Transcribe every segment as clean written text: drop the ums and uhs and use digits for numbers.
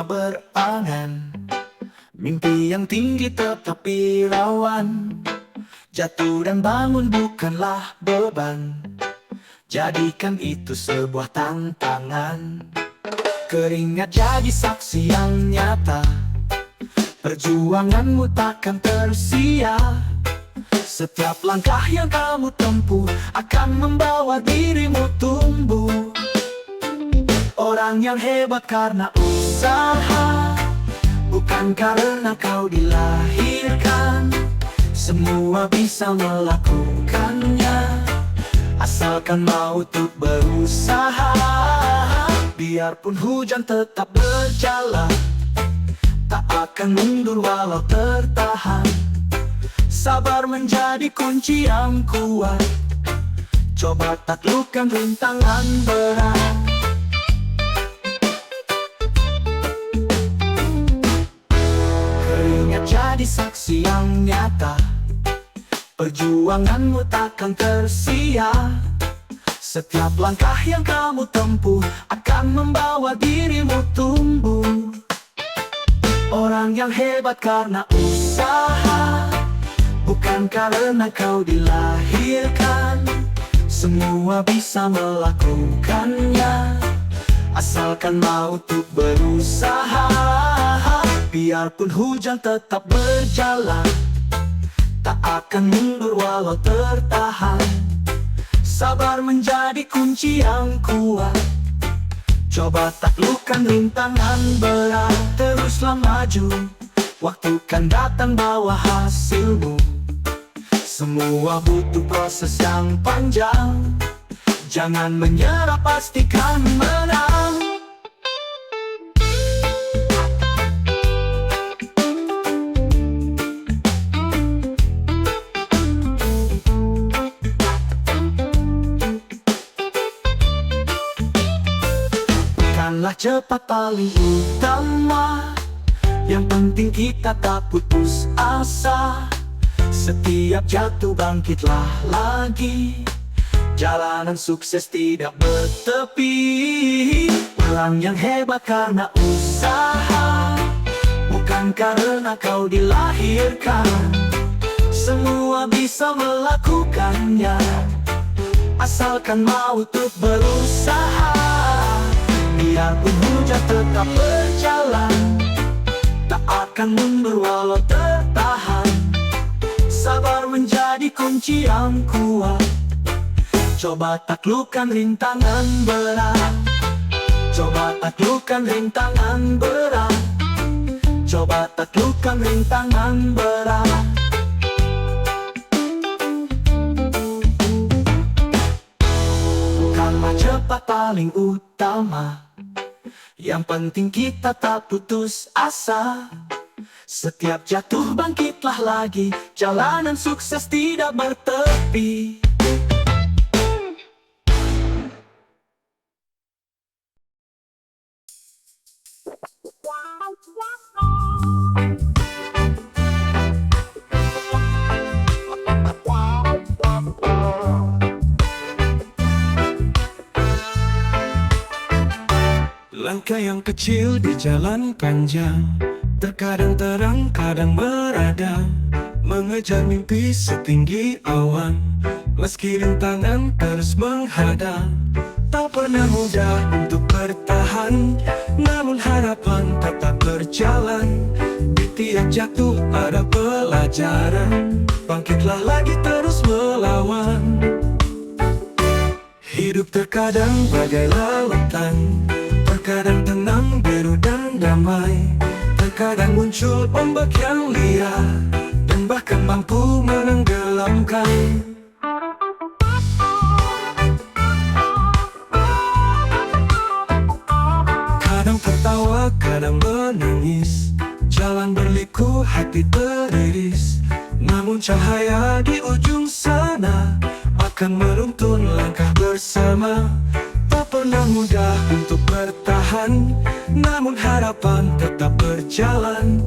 berangan. Mimpi yang tinggi tetapi rawan. Jatuh dan bangun bukanlah beban. Jadikan itu sebuah tantangan. Keringat jadi saksi yang nyata. Perjuanganmu takkan tersia. Setiap langkah yang kamu tempuh akan membawa dirimu tumbuh. Orang yang hebat karena usaha, bukan karena kau dilahirkan. Semua bisa melakukannya, asalkan mau untuk berusaha. Biarpun hujan tetap berjalan, tak akan mundur walau tertahan. Sabar menjadi kunci yang kuat. Coba taklukkan rintangan berat. Keringat jadi saksi yang nyata. Perjuanganmu takkan tersia. Setiap langkah yang kamu tempuh akan membawa dirimu tumbuh. Orang yang hebat karena usaha, bukan karena kau dilahirkan. Semua bisa melakukannya, asalkan mau untuk berusaha. Biarpun hujan tetap berjalan, tak akan mundur walau tertahan. Sabar menjadi kunci yang kuat. Coba taklukkan rintangan berat. Teruslah maju, waktu kan datang bawa hasilmu. Semua butuh proses yang panjang. Jangan menyerah, pastikan menang. Bukanlah cepat paling utama, yang penting kita tak putus asa. Setiap jatuh bangkitlah lagi. Jalanan sukses tidak bertepi. Orang yang hebat karena usaha, bukan karena kau dilahirkan. Semua bisa melakukannya, asalkan mau untuk berusaha. Biarpun hujan tetap berjalan, tak akan mundur walau tertahan. Sabar menjadi kunci yang kuat. Coba taklukkan rintangan berat. Coba taklukkan rintangan berat. Coba taklukkan rintangan berat. Bukanlah cepat paling utama, yang penting kita tak putus asa. Setiap jatuh bangkitlah lagi. Jalanan sukses tidak bertepi. Langkah yang kecil di jalan panjang, terkadang terang, kadang meradang. Mengejar mimpi setinggi awan, meski rintangan terus menghadang. Tak pernah mudah untuk bertahan, namun harapan tetap berjalan. Di tiap jatuh ada pelajaran, bangkitlah lagi terus melawan. Hidup terkadang bagai lautan, terkadang tenang, biru dan damai. Terkadang muncul ombak yang liar, dan bahkan mampu menenggelamkan. Kadang tertawa, kadang menangis, jalan berliku, hati teriris. Namun cahaya di ujung sana akan menuntun langkah bersama. Tak pernah mudah untuk bertahan, namun harapan tetap berjalan.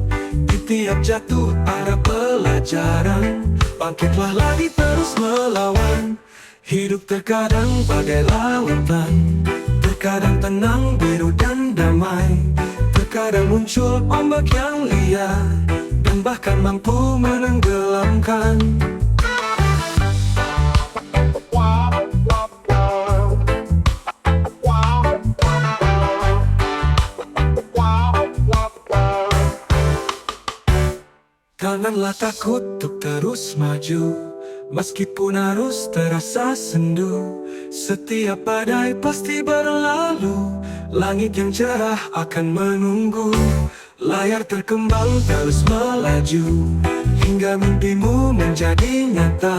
Di tiap jatuh ada pelajaran, bangkitlah lagi terus melawan. Hidup terkadang bagai lautan, terkadang tenang, biru dan damai. Kadang muncul ombak yang liar dan bahkan mampu menenggelamkan. Janganlah takut untuk terus maju, meskipun harus terasa sendu. Setiap badai pasti berlalu, langit yang cerah akan menunggu. Layar terkembang terus melaju, hingga mimpimu menjadi nyata.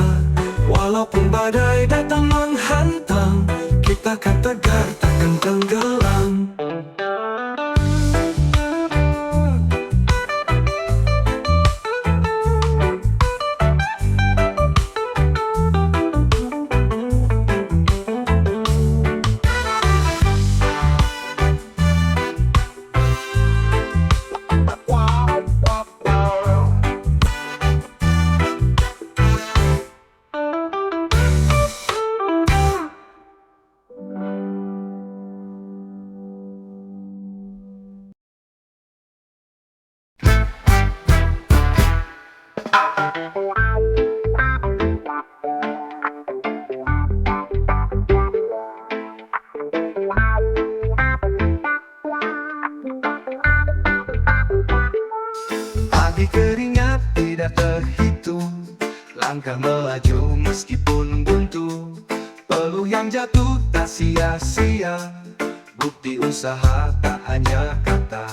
Walaupun badai datang menghantam, kita akan tegar takkan tenggelam. Pagi keringat tidak terhitung, langkah melaju meskipun buntu. Peluh yang jatuh tak sia-sia, bukti usaha tak hanya kata.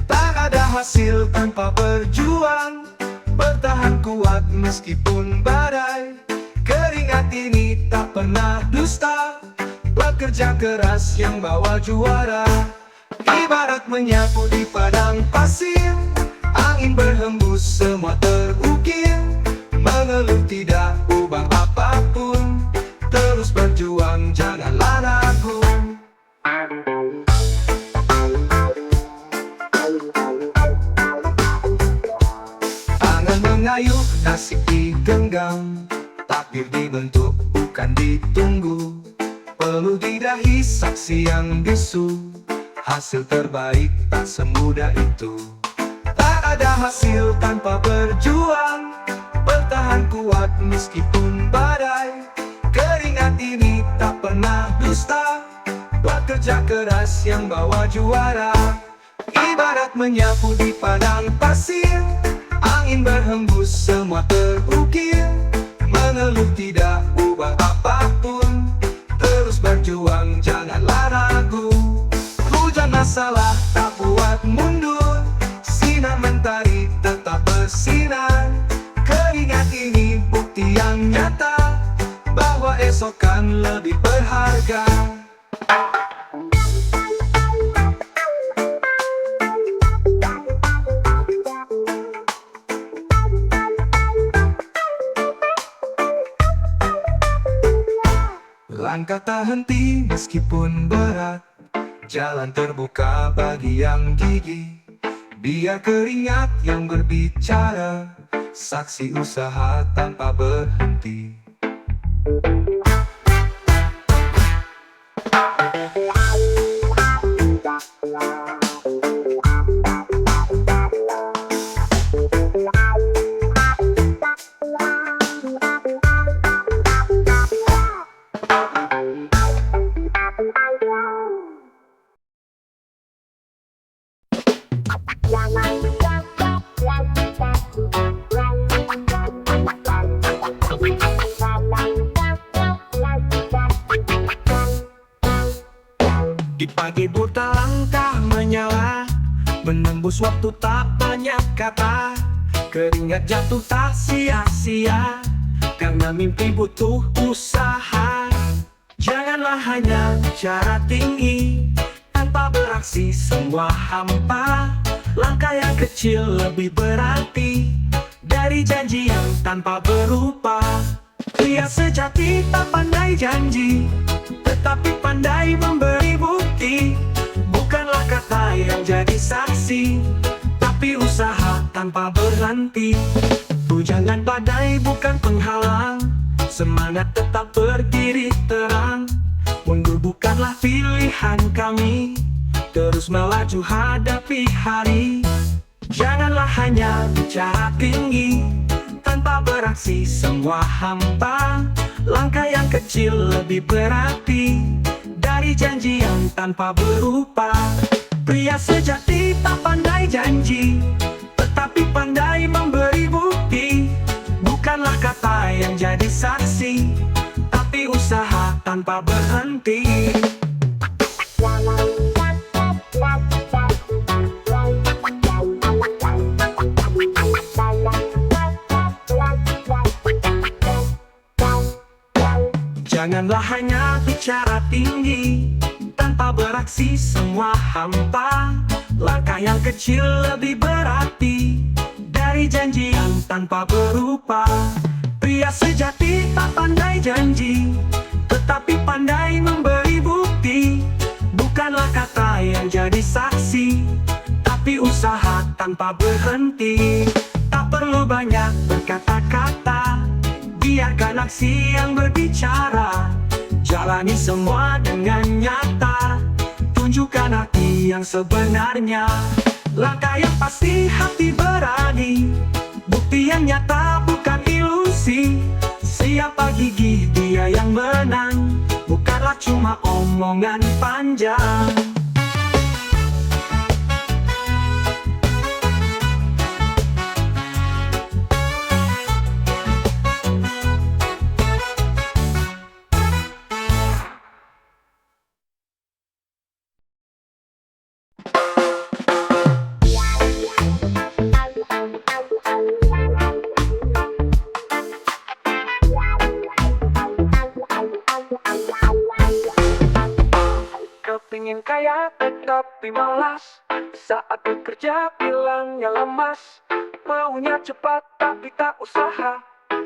Tak ada hasil tanpa berjuang, bertahan kuat meskipun badai. Keringat ini tak pernah dusta, bekerja keras yang bawa juara. Ibarat menyapu di padang pasir, angin berhembus semua terukir. Mengeluh tidak ubah apapun, terus berjuang janganlah ragu. Tangan mengayuh, nasib digenggam, takdir dibentuk bukan ditunggu. Peluh di dahi, saksi yang bisu, hasil terbaik tak semudah itu. Tak ada hasil tanpa berjuang, bertahan kuat meskipun badai. Keringat ini tak pernah dusta, bekerja keras yang bawa juara. Ibarat menyapu di padang pasir, angin berhembus semua terukir. Mengeluh tidak ubah apapun, terus berjuang janganlah ragu. Hujan masalah tak buat mundur, sinar mentari tetap bersinar. Keringat ini bukti yang nyata, bahwa esok kan lebih berharga. Langkah tak henti meskipun berat, jalan terbuka bagi yang gigih. Biar keringat yang berbicara, saksi usaha tanpa berhenti. Di pagi buta langkah menyala, menembus waktu tak banyak kata. Keringat jatuh tak sia-sia, karena mimpi butuh usaha. Janganlah hanya bicara tinggi, tanpa beraksi semua hampa. Langkah yang kecil lebih berarti dari janji yang tanpa berupa. Pria sejati tak pandai janji, tetapi pandai memberi bukti. Bukanlah kata yang jadi saksi, tapi usaha tanpa berhenti. Hujan badai bukan penghalang, semangat tetap berdiri terang. Mundur bukanlah pilihan kami, terus terus melaju hadapi hari. Janganlah hanya bicara tinggi tanpa beraksi semua hampa. Langkah yang kecil lebih berarti dari janji yang tanpa berupa. Pria sejati tak pandai janji, tetapi pandai memberi bukti. Bukanlah kata yang jadi saksi, tapi usaha tanpa berhenti. Janganlah hanya bicara tinggi tanpa beraksi semua hampa. Langkah yang kecil lebih berarti dari janji yang tanpa berupa. Pria sejati tak pandai janji, tetapi pandai memberi bukti. Bukanlah kata yang jadi saksi, tapi usaha tanpa berhenti. Tak perlu banyak berkata-kata, biarkan aksi yang berbicara. Jalani semua dengan nyata, tunjukkan arti yang sebenarnya. Langkah yang pasti, hati berani, bukti yang nyata bukan ilusi. Siapa gigih dia yang menang, bukanlah cuma omongan panjang. Kepingin kaya tetapi malas, saat bekerja bilangnya lemas. Maunya cepat tapi tak usaha,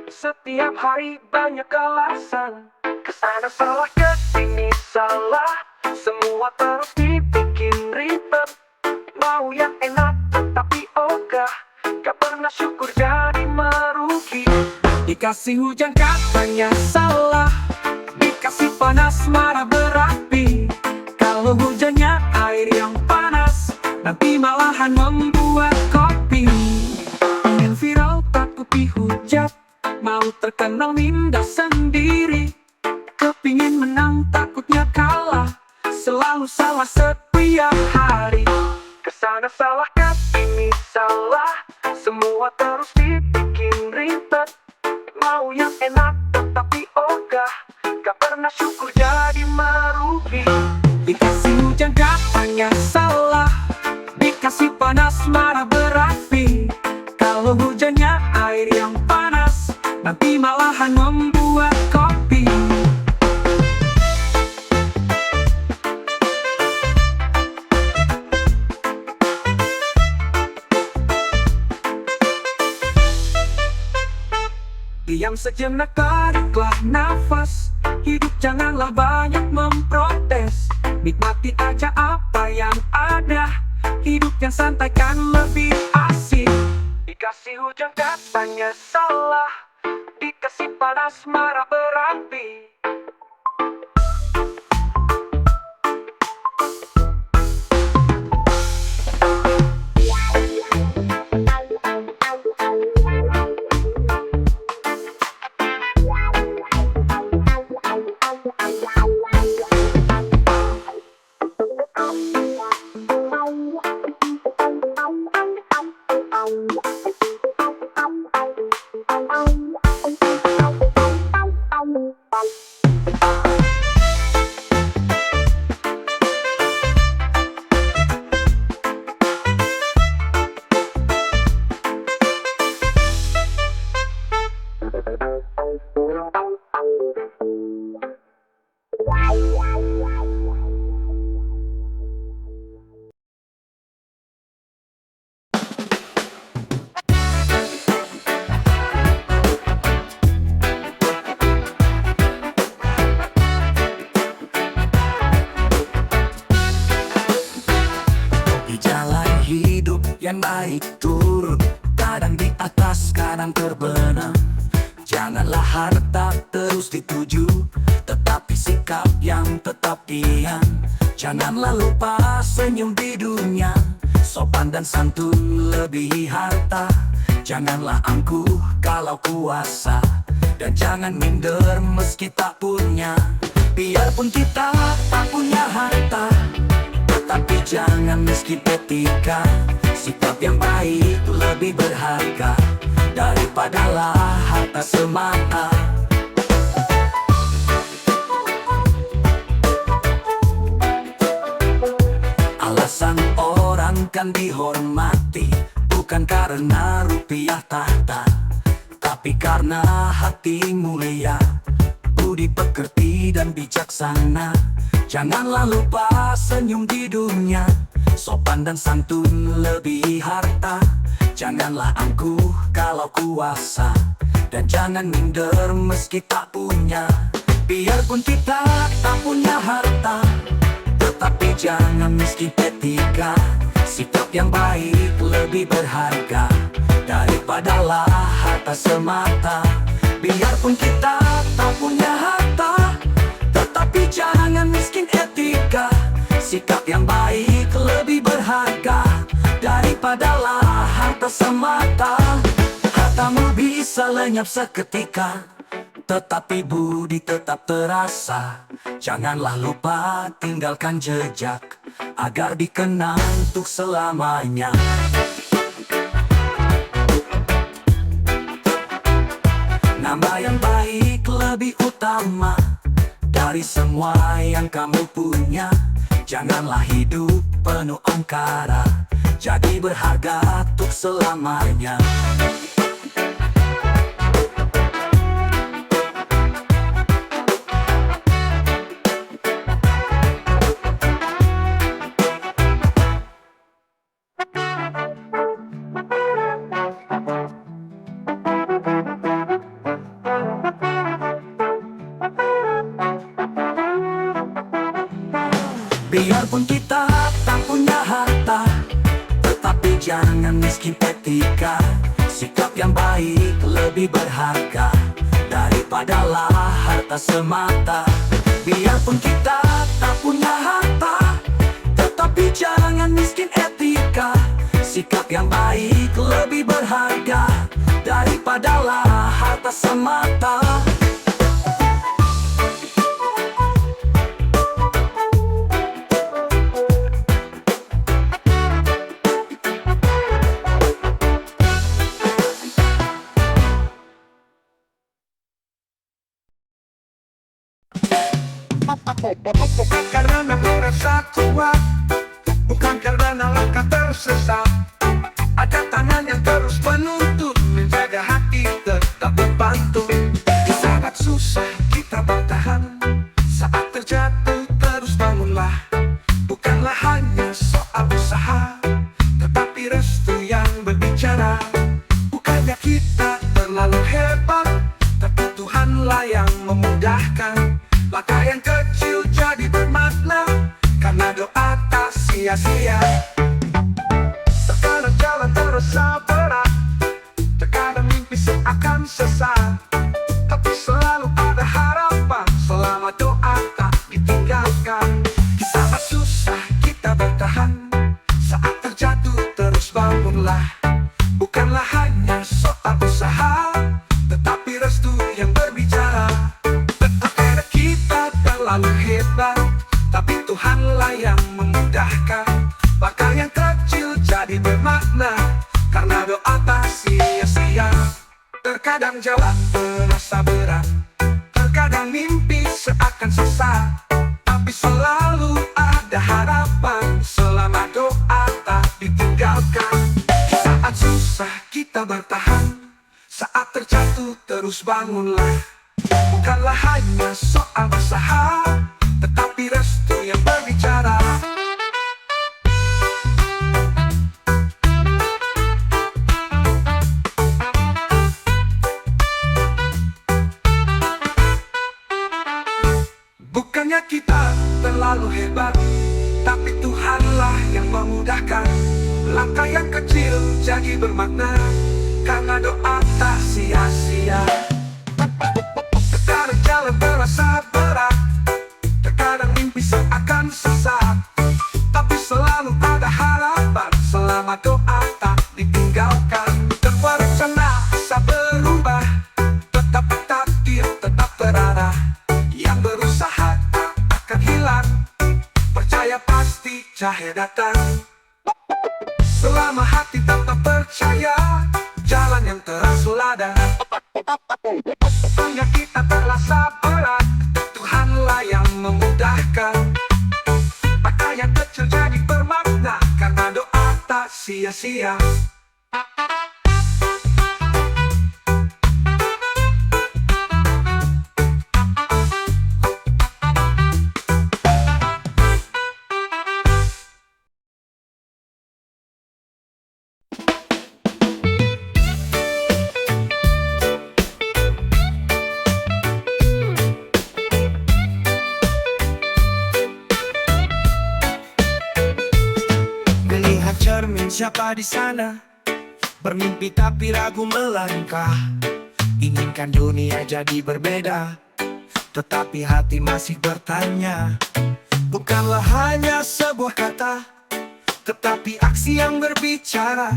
setiap hari banyak alasan. Kesana salah, kesini salah, semua terus dibikin ribet. Mau yang enak tetapi ogah, gak pernah syukur jadi merugi. Dikasih hujan katanya salah, dikasih panas marah berapi. Kalau hujannya air yang panas, nanti malahan membuat kopi. Ingin viral takut dihujat, mau terkenal minder sendiri. Kepingin menang takutnya kalah, selalu salah setiap hari. Kesana salah, kesini salah, semua terus dibikin ribet. Mau yang enak tetapi ogah, gak pernah syukur jadi merugi. Dikasih hujan katanya salah, dikasih panas marah berapi. Kalau hujannya air yang panas, nanti malahan membuat kopi. Diam sejenak, tariklah nafas. Hidup janganlah banyak memprotes, nikmati aja apa yang ada. Hidup yang santai kan lebih asik. Dikasih hujan katanya salah, dikasih panas marah berapi. Yang baik turun, kadang di atas, kadang terbenam. Janganlah harta terus dituju, tetapi sikap yang tetap diam. Janganlah lupa senyum di dunia, sopan dan santun lebih harta. Janganlah angkuh kalau kuasa, dan jangan minder meski tak punya. Biarpun kita tak punya harta, tetapi jangan miskin etika. Sikap yang baik lebih berharga daripada harta semata. Alasan orang kan dihormati bukan karena rupiah tahta, tapi karena hati mulia, budi pekerti dan bijaksana. Janganlah lupa senyum di dunia, sopan dan santun lebih harta. Janganlah angkuh kalau kuasa, dan jangan minder meski tak punya. Biarpun kita tak punya harta, tetapi jangan miskin etika. Sikap yang baik lebih berharga daripada harta semata. Biarpun kita tak punya harta, tetapi jangan miskin etika. Sikap yang baik lebih berharga daripada harta semata. Hartamu bisa lenyap seketika, tetapi budi tetap terasa. Janganlah lupa tinggalkan jejak, agar dikenang untuk selamanya. Nama yang baik lebih utama dari semua yang kamu punya. Janganlah hidup penuh angkara, jadi berharga untuk selamanya. Biarpun kita tak punya harta, tetapi jangan miskin etika. Sikap yang baik lebih berharga daripada harta semata. Biarpun kita tak punya harta, tetapi jangan miskin etika. Sikap yang baik lebih berharga daripada harta semata. Bukan karena merasa kuat, bukan karena langkah tersesat. Ada tangan yang terus menuntut, menjaga hati tetap berpantun. Di saat susah kita bertahan, saat terjatuh terus bangunlah. Bukanlah hanya soal usaha, tetapi restu yang berbicara. Bukannya kita terlalu hebat, tapi Tuhanlah yang memudahkan. Langkah yang kecil jadi bermakna, karena doa tak sia-sia. Terkadang jalan terasa berat, terkadang mimpi seakan sesat, tapi selalu ada harapan selama doa tak ditinggalkan. Di saat susah kita bertahan, saat terjatuh terus bangunlah. Bukanlah hanya soal usaha, tetapi restu yang berbicara. Terlalu hebat, tapi Tuhanlah yang memudahkan. Langkah yang kecil jadi bermakna, karena doa tak sia-sia. Terkadang jalan terasa berat, terkadang mimpi seakan sesat, tapi selalu ada harapan selama doa tak ditinggalkan. Saat susah kita bertahan, saat terjatuh terus bangunlah. Bukanlah hanya soal usaha, tetapi restu yang berbicara. Bukannya kita terlalu hebat, tapi Tuhanlah yang memudahkan. Langkah yang kecil jadi bermakna, karena doa tak sia-sia. Terkadang jalan terasa berat, pasti cahaya datang. Selama hati tetap percaya, jalan yang terang sulada. Hanya kita terasa berat, Tuhanlah yang memudahkan. Maka yang kecil jadi bermakna, karena doa tak sia-sia. Melihat cermin siapa di sana, bermimpi tapi ragu melangkah. Inginkan dunia jadi berbeda, tetapi hati masih bertanya. Bukanlah hanya sebuah kata, tetapi aksi yang berbicara.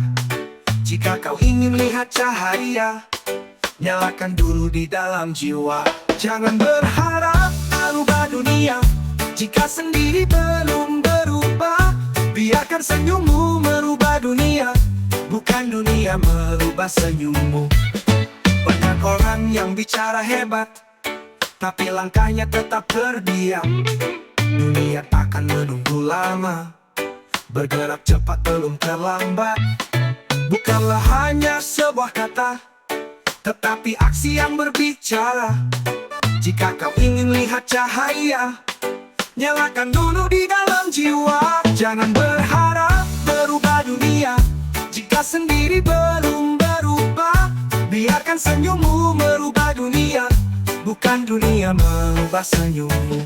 Jika kau ingin lihat cahaya, nyalakan dulu di dalam jiwa. Jangan berharap merubah dunia jika sendiri belum berubah. Biarkan senyummu merubah dunia, bukan dunia merubah senyummu. Banyak orang yang bicara hebat, tapi langkahnya tetap terdiam. Dunia takkan menunggu lama, bergerak cepat belum terlambat. Bukanlah hanya sebuah kata, tetapi aksi yang berbicara. Jika kau ingin lihat cahaya, nyalakan dulu di dalam jiwa. Jangan berharap berubah dunia jika sendiri belum berubah. Biarkan senyummu merubah dunia, bukan dunia merubah senyummu.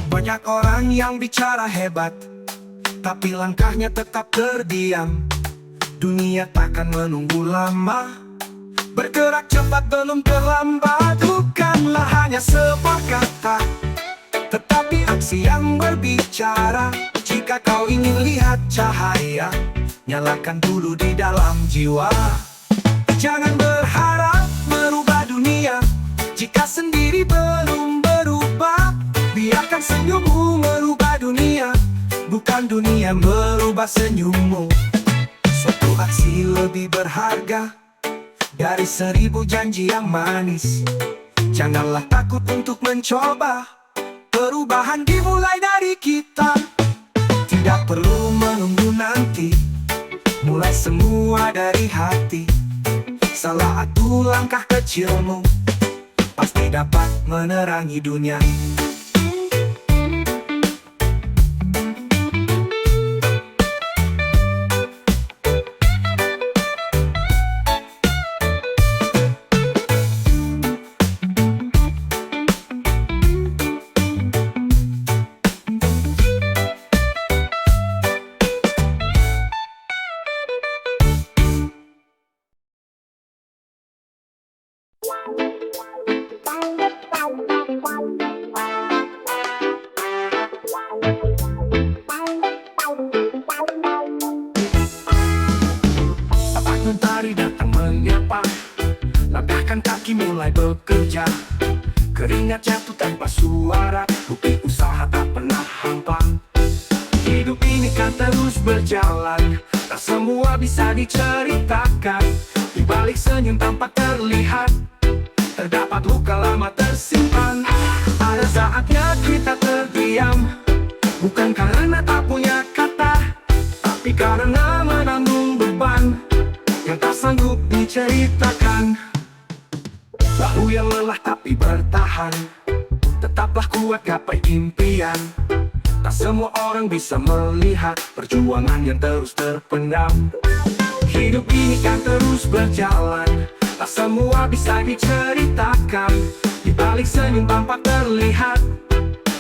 Banyak orang yang bicara hebat, tapi langkahnya tetap terdiam. Dunia takkan menunggu lama, bergerak cepat belum terlambat. Bukanlah hanya sebuah kata, tetapi aksi yang berbicara. Jika kau ingin lihat cahaya, nyalakan dulu di dalam jiwa. Jangan berharap merubah dunia jika sendiri belum berubah. Biarkan senyummu merubah dunia, bukan dunia merubah senyummu. Suatu aksi lebih berharga dari 1000 janji yang manis. Janganlah takut untuk mencoba, perubahan dimulai dari kita. Tidak perlu menunggu nanti, mulai semua dari hati. Salah satu langkah kecilmu pasti dapat menerangi dunia. Saat mentari datang menyapa, langkahkan kaki mulai bekerja. Keringat jatuh tanpa suara, bukti usaha tak pernah hampa. Hidup ini kan terus berjalan, tak semua bisa diceritakan. Di balik senyum tampak terlihat, terdapat luka lama tersimpan. Ada saatnya kita terdiam, bukan karena tak punya kata, tapi karena menanggung beban yang tak sanggup diceritakan. Bahu yang lelah tapi bertahan, tetaplah kuat gapai impian. Tak semua orang bisa melihat perjuangan yang terus terpendam. Hidup ini kan terus berjalan, tak semua bisa diceritakan. Di balik senyum tampak terlihat,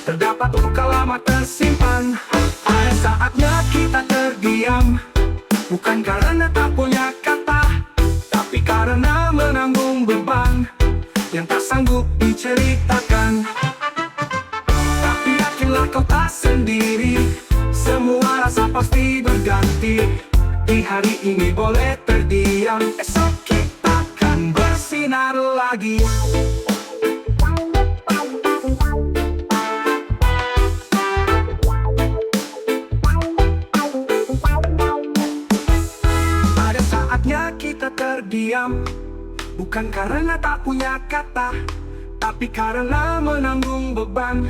terdapat luka lama tersimpan. Ada saatnya kita terdiam, bukan karena tak punya kata, tapi karena menanggung beban yang tak sanggup diceritakan. Tapi yakinlah kau tak sendiri, semua rasa pasti berganti. Di hari ini boleh terdiam, esok kita akan bersinar lagi. Ada saatnya kita terdiam, bukan karena tak punya kata, tapi karena menanggung beban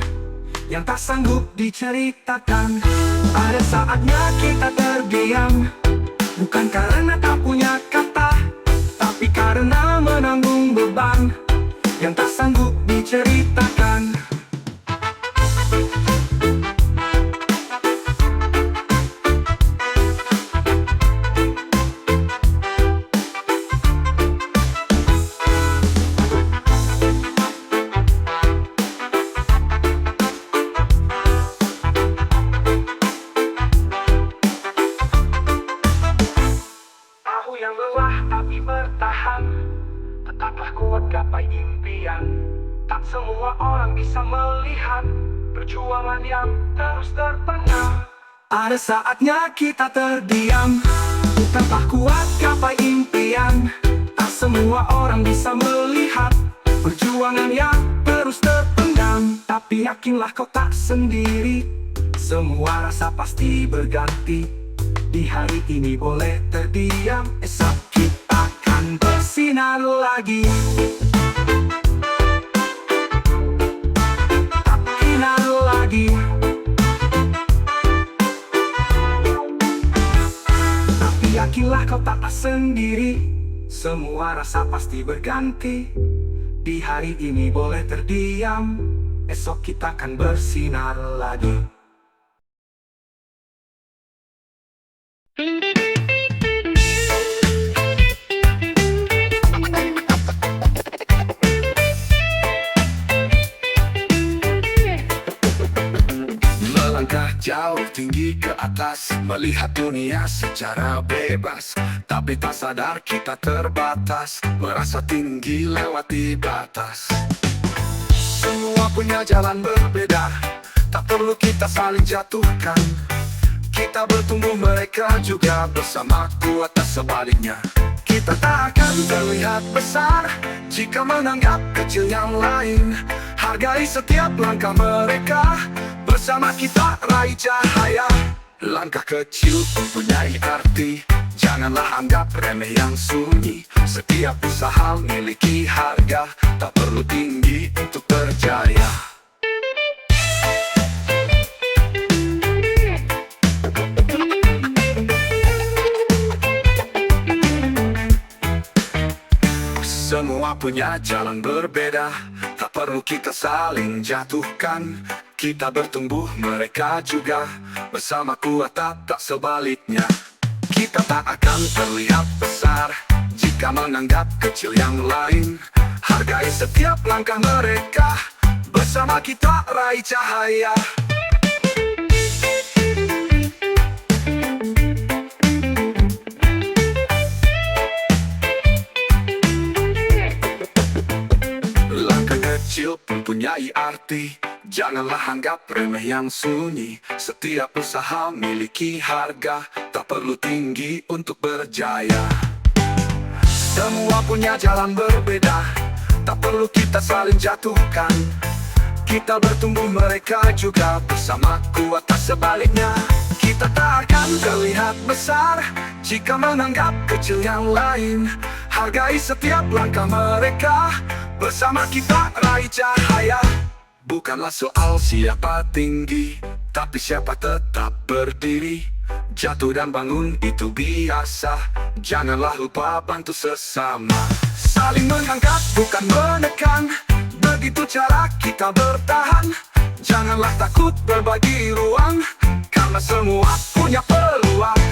yang tak sanggup diceritakan. Ada saatnya kita terdiam, bukan karena tak punya kata, tapi karena menanggung beban yang tak sanggup diceritakan. Aku yang lelah tapi bertahan, tetaplah kuat gapai impian. Tak semua orang bisa melihat perjuangan yang terus terpendam. Ada saatnya kita terdiam, tetaplah kuat gapai impian. Tak semua orang bisa melihat perjuangan yang terus terpendam. Tapi yakinlah kau tak sendiri, semua rasa pasti berganti. Di hari ini boleh terdiam, esok kita akan bersinar lagi. Bersinar lagi. Tapi yakinlah kau tak sendiri, semua rasa pasti berganti. Di hari ini boleh terdiam, esok kita akan bersinar lagi. Melangkah jauh tinggi ke atas, melihat dunia secara bebas, tapi tak sadar kita terbatas, merasa tinggi lewati batas. Semua punya jalan berbeda, tak perlu kita saling jatuhkan. Kita bertumbuh, mereka juga bersamaku atau sebaliknya. Kita tak akan terlihat besar jika menganggap kecil yang lain. Hargai setiap langkah mereka, bersama kita raih cahaya. Langkah kecil mempunyai arti, janganlah anggap remeh yang sunyi. Setiap usaha memiliki harga, tak perlu tinggi untuk berjaya. Semua punya jalan berbeda, tak perlu kita saling jatuhkan. Kita bertumbuh, mereka juga bersama kuat, tak sebaliknya. Kita tak akan terlihat besar jika menganggap kecil yang lain. Hargai setiap langkah mereka, bersama kita raih cahaya. Kecil mempunyai arti, janganlah anggap remeh yang sunyi. Setiap usaha miliki harga, tak perlu tinggi untuk berjaya. Semua punya jalan berbeda, tak perlu kita saling jatuhkan. Kita bertumbuh, mereka juga bersama kuat, tak sebaliknya. Kita tak akan terlihat besar jika menganggap kecil yang lain. Hargai setiap langkah mereka, bersama kita raih cahaya. Bukanlah soal siapa tinggi, tapi siapa tetap berdiri. Jatuh dan bangun itu biasa, janganlah lupa bantu sesama. Saling mengangkat bukan menekan, begitu cara kita bertahan. Janganlah takut berbagi ruang, karena semua punya peluang.